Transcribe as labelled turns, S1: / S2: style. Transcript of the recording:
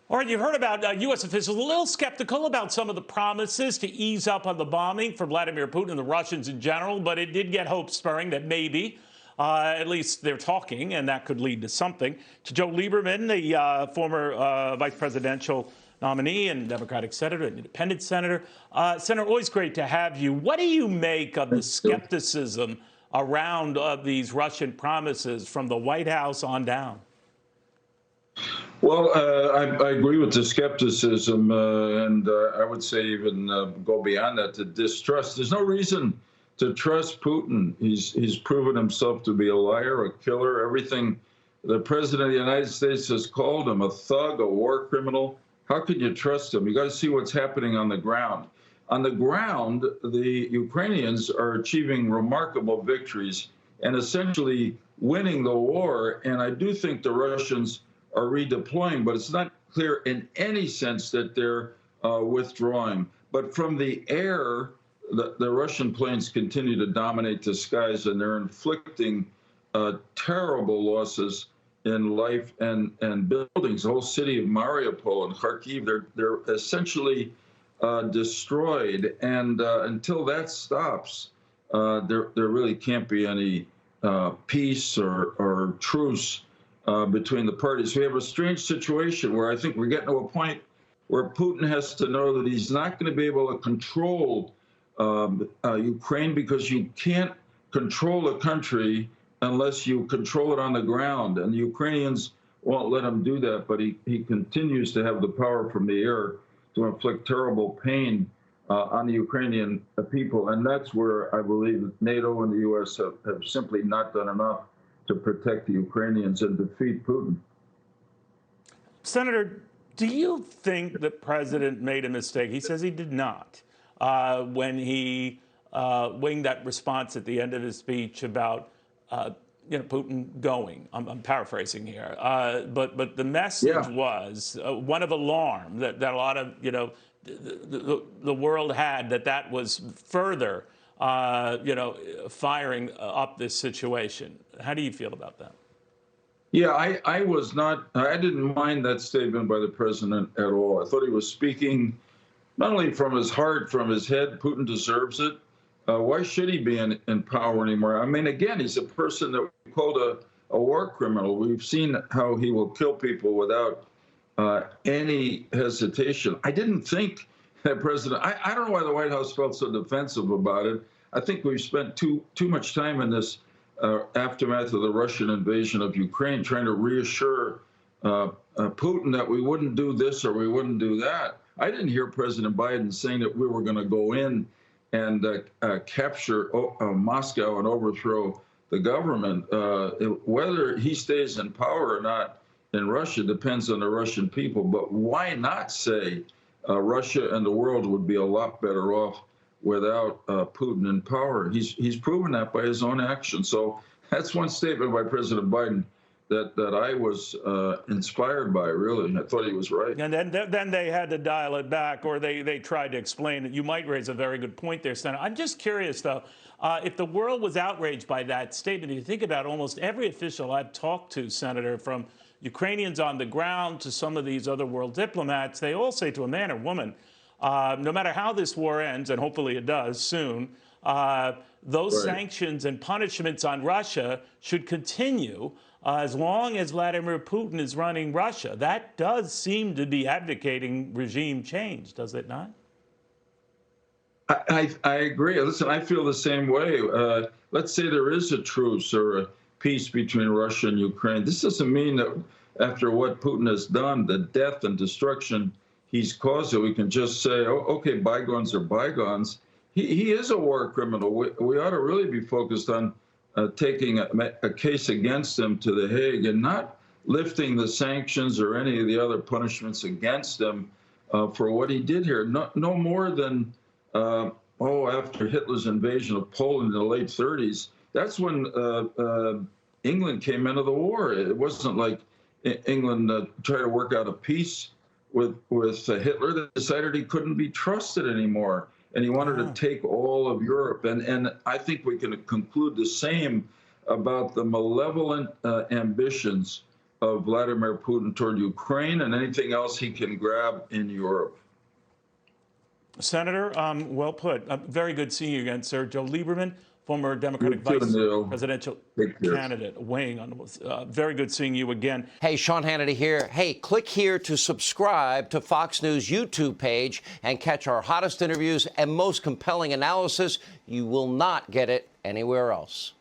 S1: All right, you've heard about U.S. officials a little skeptical about some of the promises to ease up on the bombing from Vladimir Putin and the Russians in general, but it did get hope spurring that maybe, at least they're talking, and that could lead to something. To Joe Lieberman, the former vice presidential nominee and Democratic senator, and independent senator. Senator, always great to have you. What do you make of the skepticism around these Russian promises from the White House on down?
S2: Well, I agree with the skepticism, and I would say even go beyond that to distrust. There's no reason to trust Putin. He's proven himself to be a liar, a killer, everything. The president of the United States has called him a thug, a war criminal. How can you trust him? You got to see what's happening on the ground. On the ground, the Ukrainians are achieving remarkable victories and essentially winning the war. And I do think the Russians are redeploying, but it's not clear in any sense that they're withdrawing. But from the air, the Russian planes continue to dominate the skies, and they're inflicting terrible losses in life and buildings. The whole city of Mariupol and Kharkiv, they're essentially destroyed. And until that stops, there really can't be any peace or truce between the parties. We have a strange situation where I think we're getting to a point where Putin has to know that he's not going to be able to control Ukraine, because you can't control a country unless you control it on the ground. And the Ukrainians won't let him do that, but he continues to have the power from the air to inflict terrible pain on the Ukrainian people. And that's where I believe NATO and the U.S. have simply not done enough to protect the Ukrainians and defeat Putin.
S1: Senator, do you think the president made a mistake? He says he did not when he winged that response at the end of his speech about Putin going. I'm paraphrasing here, but the message was one of alarm that a lot of the world had, that was further firing up this situation. How do you feel about that?
S2: Yeah, I didn't mind that statement by the president at all. I thought he was speaking not only from his heart, from his head. Putin deserves it. Why should he be in power anymore? I mean, again, he's a person that we called a war criminal. We've seen how he will kill people without any hesitation. I didn't think that president, I don't know why the White House felt so defensive about it. I think we've spent too much time in this aftermath of the Russian invasion of Ukraine trying to reassure Putin that we wouldn't do this or we wouldn't do that. I didn't hear President Biden saying that we were going to go in and capture Moscow and overthrow the government. Whether he stays in power or not in Russia depends on the Russian people. But why not say Russia and the world would be a lot better off without Putin in power? He's proven that by his own actions. So that's one statement by President Biden that I was inspired by, really. I thought he was right.
S1: And then they had to dial it back, or they tried to explain it. You might raise a very good point there, Senator. I'm just curious, though, if the world was outraged by that statement, you think about almost every official I've talked to, Senator, from Ukrainians on the ground to some of these other world diplomats, they all say to a man or woman, no matter how this war ends, and hopefully it does soon, those sanctions and punishments on Russia should continue as long as Vladimir Putin is running Russia. That does seem to be advocating regime change, does it not?
S2: I agree. Listen, I feel the same way. Let's say there is a truce or a peace between Russia and Ukraine. This doesn't mean that after what Putin has done, the death and destruction he's caused, that we can just say, oh, okay, bygones are bygones. He is a war criminal. We ought to really be focused on taking a case against him to The Hague and not lifting the sanctions or any of the other punishments against him for what he did here. No more than, after Hitler's invasion of Poland in the late 30s, that's when England came into the war. It wasn't like England tried to work out a peace with Hitler. They decided he couldn't be trusted anymore, and he wanted to take all of Europe. And I think we can conclude the same about the malevolent ambitions of Vladimir Putin toward Ukraine and anything else he can grab in Europe.
S1: Senator, well put. Very good seeing you again, sir. Joe Lieberman, former Democratic
S2: You too,
S1: vice
S2: Neil.
S1: presidential
S2: Take care.
S1: candidate, weighing on this. Very good seeing you again.
S3: Hey, Sean Hannity here. Hey, click here to subscribe to Fox News YouTube page and catch our hottest interviews and most compelling analysis. You will not get it anywhere else.